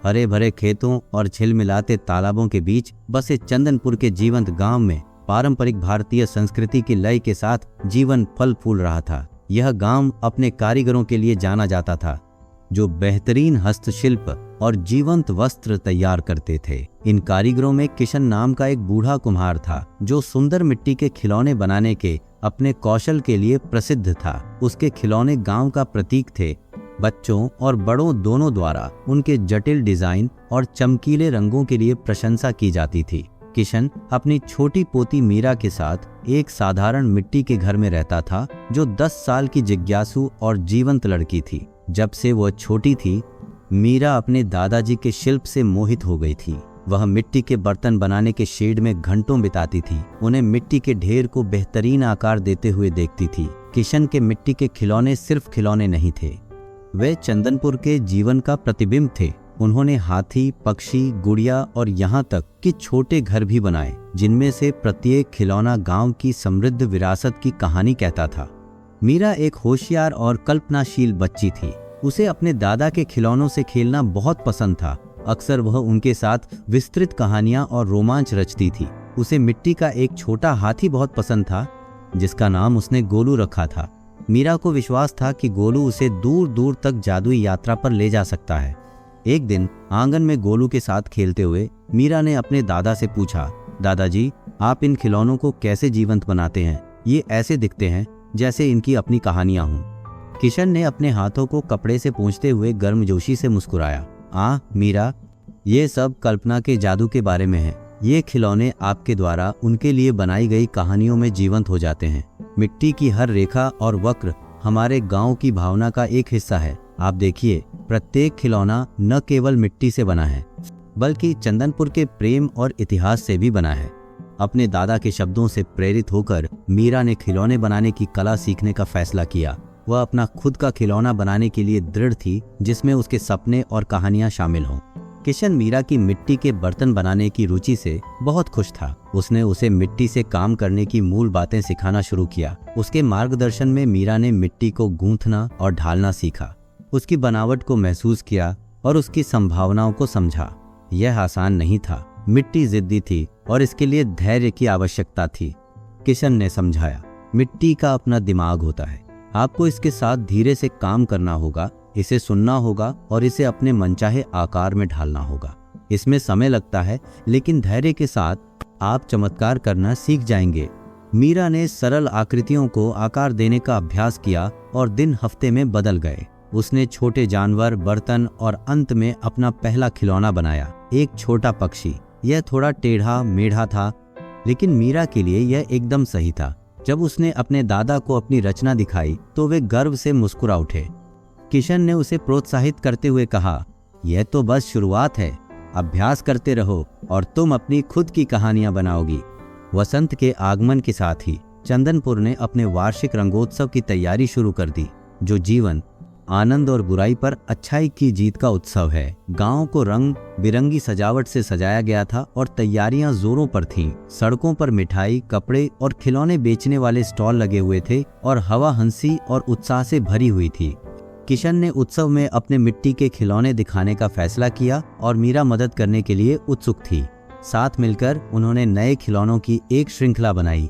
हरे भरे खेतों और झिलमिलाते तालाबों के बीच बसे चंदनपुर के जीवंत गांव में पारंपरिक भारतीय संस्कृति की लय के साथ जीवन फल फूल रहा था। यह गांव अपने कारीगरों के लिए जाना जाता था, जो बेहतरीन हस्तशिल्प और जीवंत वस्त्र तैयार करते थे। इन कारीगरों में किशन नाम का एक बूढ़ा कुम्हार था, जो सुंदर मिट्टी के खिलौने बनाने के अपने कौशल के लिए प्रसिद्ध था। उसके खिलौने गांव का प्रतीक थे। बच्चों और बड़ों दोनों द्वारा उनके जटिल डिजाइन और चमकीले रंगों के लिए प्रशंसा की जाती थी। किशन अपनी छोटी पोती मीरा के साथ एक साधारण मिट्टी के घर में रहता था, जो 10 साल की जिज्ञासु और जीवंत लड़की थी। जब से वह छोटी थी, मीरा अपने दादाजी के शिल्प से मोहित हो गई थी। वह मिट्टी के बर्तन बनाने के शेड में घंटों बिताती थी, उन्हें मिट्टी के ढेर को बेहतरीन आकार देते हुए देखती थी। किशन के मिट्टी के खिलौने सिर्फ खिलौने नहीं थे, वे चंदनपुर के जीवन का प्रतिबिंब थे। उन्होंने हाथी, पक्षी, गुड़िया और यहाँ तक कि छोटे घर भी बनाए, जिनमें से प्रत्येक खिलौना गांव की समृद्ध विरासत की कहानी कहता था। मीरा एक होशियार और कल्पनाशील बच्ची थी। उसे अपने दादा के खिलौनों से खेलना बहुत पसंद था। अक्सर वह उनके साथ विस्तृत कहानियां और रोमांच रचती थी। उसे मिट्टी का एक छोटा हाथी बहुत पसंद था, जिसका नाम उसने गोलू रखा था। मीरा को विश्वास था कि गोलू उसे दूर दूर तक जादुई यात्रा पर ले जा सकता है। एक दिन आंगन में गोलू के साथ खेलते हुए मीरा ने अपने दादा से पूछा, दादाजी, आप इन खिलौनों को कैसे जीवंत बनाते हैं? ये ऐसे दिखते हैं जैसे इनकी अपनी कहानियां हों। किशन ने अपने हाथों को कपड़े से पोंछते हुए गर्मजोशी से मुस्कुराया। मीरा, ये सब कल्पना के जादू के बारे में है। ये खिलौने आपके द्वारा उनके लिए बनाई गई कहानियों में जीवंत हो जाते हैं। मिट्टी की हर रेखा और वक्र हमारे गांव की भावना का एक हिस्सा है। आप देखिए, प्रत्येक खिलौना न केवल मिट्टी से बना है, बल्कि चंदनपुर के प्रेम और इतिहास से भी बना है। अपने दादा के शब्दों से प्रेरित होकर मीरा ने खिलौने बनाने की कला सीखने का फैसला किया। वह अपना खुद का खिलौना बनाने के लिए दृढ़ थी, जिसमें उसके सपने और कहानियां शामिल हों। किशन मीरा की मिट्टी के बर्तन बनाने की रुचि से बहुत खुश था। उसने उसे मिट्टी से काम करने की मूल बातें सिखाना शुरू किया। उसके मार्गदर्शन में मीरा ने मिट्टी को गूंथना और ढालना सीखा, उसकी बनावट को महसूस किया और उसकी संभावनाओं को समझा। यह आसान नहीं था, मिट्टी जिद्दी थी और इसके लिए धैर्य की आवश्यकता थी। किशन ने समझाया, मिट्टी का अपना दिमाग होता है, आपको इसके साथ धीरे से काम करना होगा, इसे सुनना होगा और इसे अपने मनचाहे आकार में ढालना होगा। इसमें समय लगता है, लेकिन धैर्य के साथ आप चमत्कार करना सीख जाएंगे। मीरा ने सरल आकृतियों को आकार देने का अभ्यास किया और दिन हफ्ते में बदल गए। उसने छोटे जानवर, बर्तन और अंत में अपना पहला खिलौना बनाया, एक छोटा पक्षी। यह थोड़ा टेढ़ा मेढ़ा था, लेकिन मीरा के लिए यह एकदम सही था। जब उसने अपने दादा को अपनी रचना दिखाई तो वे गर्व से मुस्कुरा उठे। किशन ने उसे प्रोत्साहित करते हुए कहा, यह तो बस शुरुआत है, अभ्यास करते रहो और तुम अपनी खुद की कहानियां बनाओगी। वसंत के आगमन के साथ ही चंदनपुर ने अपने वार्षिक रंगोत्सव की तैयारी शुरू कर दी, जो जीवन, आनंद और बुराई पर अच्छाई की जीत का उत्सव है। गांव को रंग बिरंगी सजावट से सजाया गया था और तैयारियां जोरों पर थीं। सड़कों पर मिठाई, कपड़े और खिलौने बेचने वाले स्टॉल लगे हुए थे और हवा हंसी और उत्साह से भरी हुई थी। किशन ने उत्सव में अपने मिट्टी के खिलौने दिखाने का फैसला किया और मीरा मदद करने के लिए उत्सुक थी। साथ मिलकर उन्होंने नए खिलौनों की एक श्रृंखला बनाई,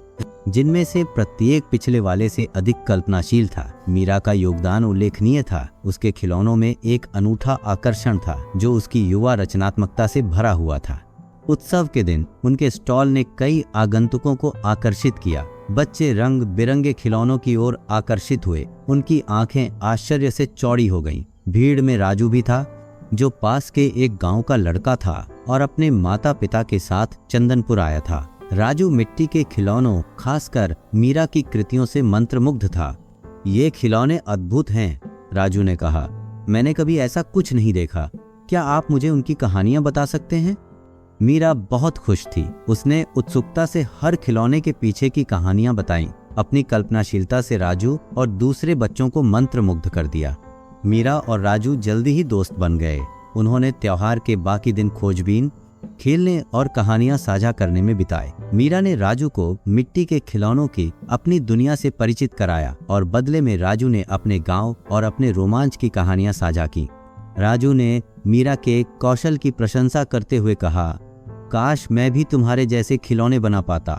जिनमें से प्रत्येक पिछले वाले से अधिक कल्पनाशील था। मीरा का योगदान उल्लेखनीय था। उसके खिलौनों में एक अनूठा आकर्षण था, जो उसकी युवा रचनात्मकता से भरा हुआ था। उत्सव के दिन उनके स्टॉल ने कई आगंतुकों को आकर्षित किया। बच्चे रंग बिरंगे खिलौनों की ओर आकर्षित हुए। उनकी आंखें आश्चर्य से चौड़ी हो गईं। भीड़ में राजू भी था, जो पास के एक गांव का लड़का था और अपने माता पिता के साथ चंदनपुर आया था। राजू मिट्टी के खिलौनों, खासकर मीरा की कृतियों से मंत्रमुग्ध था। ये खिलौने अद्भुत हैं, राजू ने कहा। मैंने कभी ऐसा कुछ नहीं देखा। क्या आप मुझे उनकी कहानियां बता सकते हैं? मीरा बहुत खुश थी। उसने उत्सुकता से हर खिलौने के पीछे की कहानियां बताईं। अपनी कल्पनाशीलता से राजू और दूसरे बच्चों को मंत्रमुग्ध कर दिया। मीरा और राजू जल्दी ही दोस्त बन गए। उन्होंने त्योहार के बाकी दिन खोजबीन, खेलने और कहानियां साझा करने में बिताए। मीरा ने राजू को मिट्टी के खिलौनों की अपनी दुनिया से परिचित कराया और बदले में राजू ने अपने गांव और अपने रोमांच की कहानियां साझा की। राजू ने मीरा के कौशल की प्रशंसा करते हुए कहा, काश मैं भी तुम्हारे जैसे खिलौने बना पाता।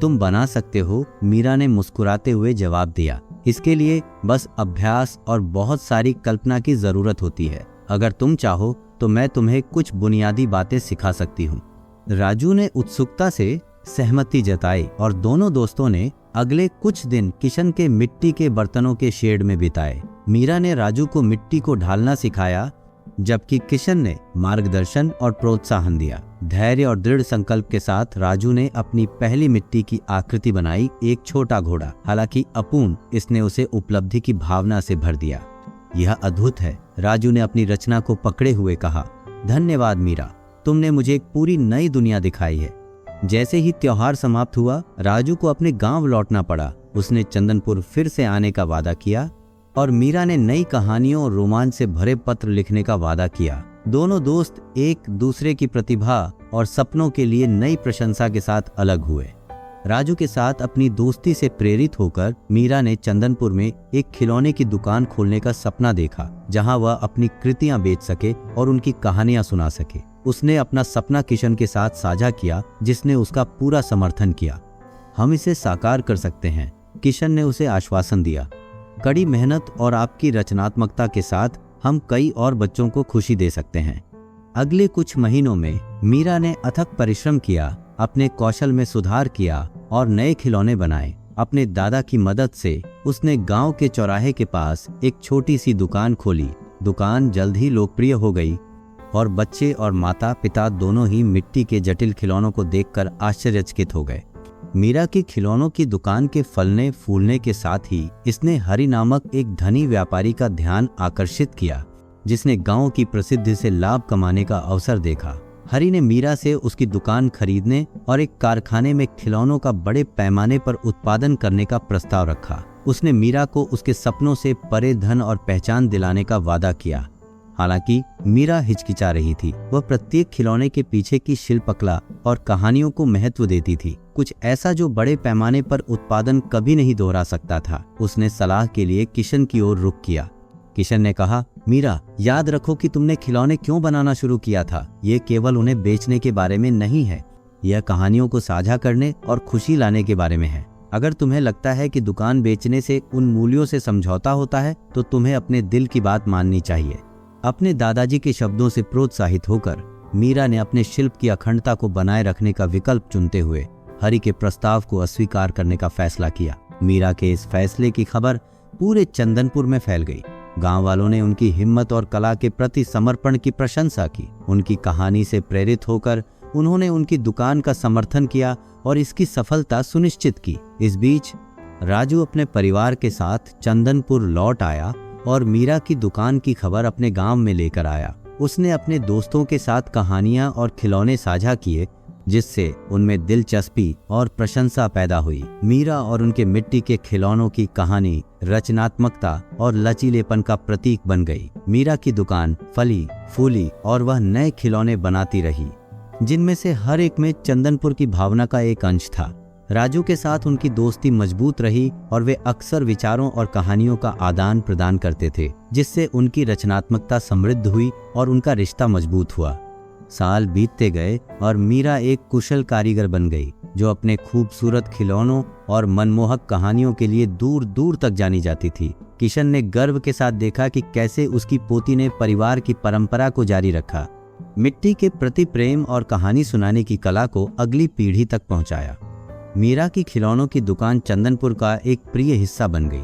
तुम बना सकते हो, मीरा ने मुस्कुराते हुए जवाब दिया। इसके लिए बस अभ्यास और बहुत सारी कल्पना की जरूरत होती है। अगर तुम चाहो तो मैं तुम्हें कुछ बुनियादी बातें सिखा सकती हूँ। राजू ने उत्सुकता से सहमति जताई और दोनों दोस्तों ने अगले कुछ दिन किशन के मिट्टी के बर्तनों के शेड में बिताए। मीरा ने राजू को मिट्टी को ढालना सिखाया, जबकि किशन ने मार्गदर्शन और प्रोत्साहन दिया। धैर्य और दृढ़ संकल्प के साथ राजू ने अपनी पहली मिट्टी की आकृति बनाई, एक छोटा घोड़ा। हालांकि अपूर्ण, इसने उसे उपलब्धि की भावना से भर दिया। यह अद्भुत है, राजू ने अपनी रचना को पकड़े हुए कहा। धन्यवाद मीरा, तुमने मुझे एक पूरी नई दुनिया दिखाई है। जैसे ही त्योहार समाप्त हुआ, राजू को अपने गांव लौटना पड़ा। उसने चंदनपुर फिर से आने का वादा किया और मीरा ने नई कहानियों और रोमांच से भरे पत्र लिखने का वादा किया। दोनों दोस्त एक दूसरे की प्रतिभा और सपनों के लिए नई प्रशंसा के साथ अलग हुए। राजू के साथ अपनी दोस्ती से प्रेरित होकर मीरा ने चंदनपुर में एक खिलौने की दुकान खोलने का सपना देखा, जहां वह अपनी कृतियां बेच सके और उनकी कहानियां सुना सके। उसने अपना सपना किशन के साथ साझा किया, जिसने उसका पूरा समर्थन किया। हम इसे साकार कर सकते हैं, किशन ने उसे आश्वासन दिया। कड़ी मेहनत और आपकी रचनात्मकता के साथ हम कई और बच्चों को खुशी दे सकते हैं। अगले कुछ महीनों में मीरा ने अथक परिश्रम किया, अपने कौशल में सुधार किया और नए खिलौने बनाए। अपने दादा की मदद से उसने गांव के चौराहे के पास एक छोटी सी दुकान खोली। दुकान जल्द ही लोकप्रिय हो गई और बच्चे और माता पिता दोनों ही मिट्टी के जटिल खिलौनों को देखकर आश्चर्यचकित हो गए। मीरा की खिलौनों की दुकान के फलने फूलने के साथ ही इसने हरि नामक एक धनी व्यापारी का ध्यान आकर्षित किया, जिसने गांव की प्रसिद्धि से लाभ कमाने का अवसर देखा। हरि ने मीरा से उसकी दुकान खरीदने और एक कारखाने में खिलौनों का बड़े पैमाने पर उत्पादन करने का प्रस्ताव रखा। उसने मीरा को उसके सपनों से परे धन और पहचान दिलाने का वादा किया। हालांकि मीरा हिचकिचा रही थी। वह प्रत्येक खिलौने के पीछे की शिल्पकला और कहानियों को महत्व देती थी, कुछ ऐसा जो बड़े पैमाने पर उत्पादन कभी नहीं दोहरा सकता था। उसने सलाह के लिए किशन की ओर रुख किया। किशन ने कहा, मीरा, याद रखो कि तुमने खिलौने क्यों बनाना शुरू किया था। ये केवल उन्हें बेचने के बारे में नहीं है, यह कहानियों को साझा करने और खुशी लाने के बारे में है। अगर तुम्हें लगता है कि दुकान बेचने से उन मूल्यों से समझौता होता है, तो तुम्हें अपने दिल की बात माननी चाहिए। अपने दादाजी के शब्दों से प्रोत्साहित होकर मीरा ने अपने शिल्प की अखंडता को बनाए रखने का विकल्प चुनते हुए हरि के प्रस्ताव को अस्वीकार करने का फैसला किया। मीरा के इस फैसले की खबर पूरे चंदनपुर में फैल गई। गांव वालों ने उनकी हिम्मत और कला के प्रति समर्पण की प्रशंसा की। उनकी कहानी से प्रेरित होकर उन्होंने उनकी दुकान का समर्थन किया और इसकी सफलता सुनिश्चित की। इस बीच राजू अपने परिवार के साथ चंदनपुर लौट आया और मीरा की दुकान की खबर अपने गांव में लेकर आया। उसने अपने दोस्तों के साथ कहानियां और खिलौने साझा किए, जिससे उनमें दिलचस्पी और प्रशंसा पैदा हुई। मीरा और उनके मिट्टी के खिलौनों की कहानी रचनात्मकता और लचीलेपन का प्रतीक बन गई। मीरा की दुकान फली फूली और वह नए खिलौने बनाती रही, जिनमें से हर एक में चंदनपुर की भावना का एक अंश था। राजू के साथ उनकी दोस्ती मजबूत रही और वे अक्सर विचारों और कहानियों का आदान प्रदान करते थे, जिससे उनकी रचनात्मकता समृद्ध हुई और उनका रिश्ता मजबूत हुआ। साल बीतते गए और मीरा एक कुशल कारीगर बन गई, जो अपने खूबसूरत खिलौनों और मनमोहक कहानियों के लिए दूर दूर तक जानी जाती थी। किशन ने गर्व के साथ देखा कि कैसे उसकी पोती ने परिवार की परंपरा को जारी रखा, मिट्टी के प्रति प्रेम और कहानी सुनाने की कला को अगली पीढ़ी तक पहुंचाया। मीरा की खिलौनों की दुकान चंदनपुर का एक प्रिय हिस्सा बन गई,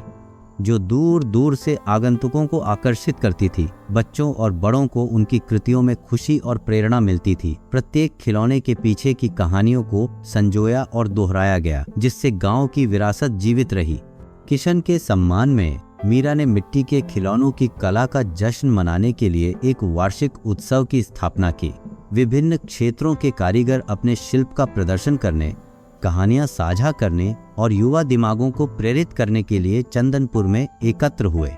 जो दूर दूर से आगंतुकों को आकर्षित करती थी। बच्चों और बड़ों को उनकी कृतियों में खुशी और प्रेरणा मिलती थी। प्रत्येक खिलौने के पीछे की कहानियों को संजोया और दोहराया गया, जिससे गांव की विरासत जीवित रही। किशन के सम्मान में मीरा ने मिट्टी के खिलौनों की कला का जश्न मनाने के लिए एक वार्षिक उत्सव की स्थापना की। विभिन्न क्षेत्रों के कारीगर अपने शिल्प का प्रदर्शन करने, कहानियां साझा करने और युवा दिमागों को प्रेरित करने के लिए चंदनपुर में एकत्र हुए।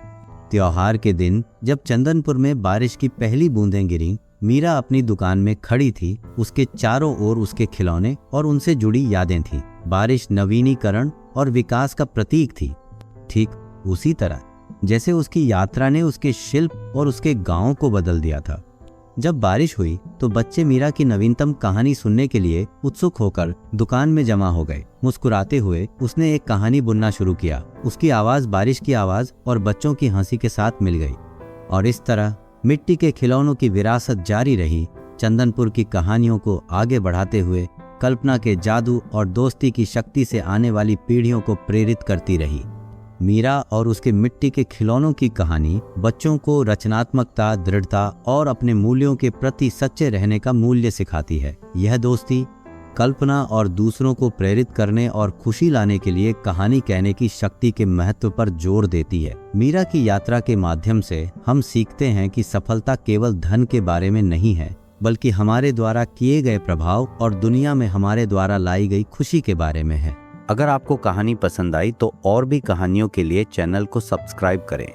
त्योहार के दिन जब चंदनपुर में बारिश की पहली बूंदें गिरीं, मीरा अपनी दुकान में खड़ी थी। उसके चारों ओर उसके खिलौने और उनसे जुड़ी यादें थीं। बारिश नवीनीकरण और विकास का प्रतीक थी। ठीक उसी तरह जैसे उसकी यात्रा ने उसके शिल्प और उसके गांव को बदल दिया था। जब बारिश हुई तो बच्चे मीरा की नवीनतम कहानी सुनने के लिए उत्सुक होकर दुकान में जमा हो गए। मुस्कुराते हुए उसने एक कहानी बुनना शुरू किया। उसकी आवाज बारिश की आवाज और बच्चों की हंसी के साथ मिल गई और इस तरह मिट्टी के खिलौनों की विरासत जारी रही, चंदनपुर की कहानियों को आगे बढ़ाते हुए कल्पना के जादू और दोस्ती की शक्ति से आने वाली पीढ़ियों को प्रेरित करती रही। मीरा और उसके मिट्टी के खिलौनों की कहानी बच्चों को रचनात्मकता, दृढ़ता और अपने मूल्यों के प्रति सच्चे रहने का मूल्य सिखाती है। यह दोस्ती कल्पना और दूसरों को प्रेरित करने और खुशी लाने के लिए कहानी कहने की शक्ति के महत्व पर जोर देती है। मीरा की यात्रा के माध्यम से हम सीखते हैं कि सफलता केवल धन के बारे में नहीं है, बल्कि हमारे द्वारा किए गए प्रभाव और दुनिया में हमारे द्वारा लाई गई खुशी के बारे में है। अगर आपको कहानी पसंद आई तो और भी कहानियों के लिए चैनल को सब्सक्राइब करें।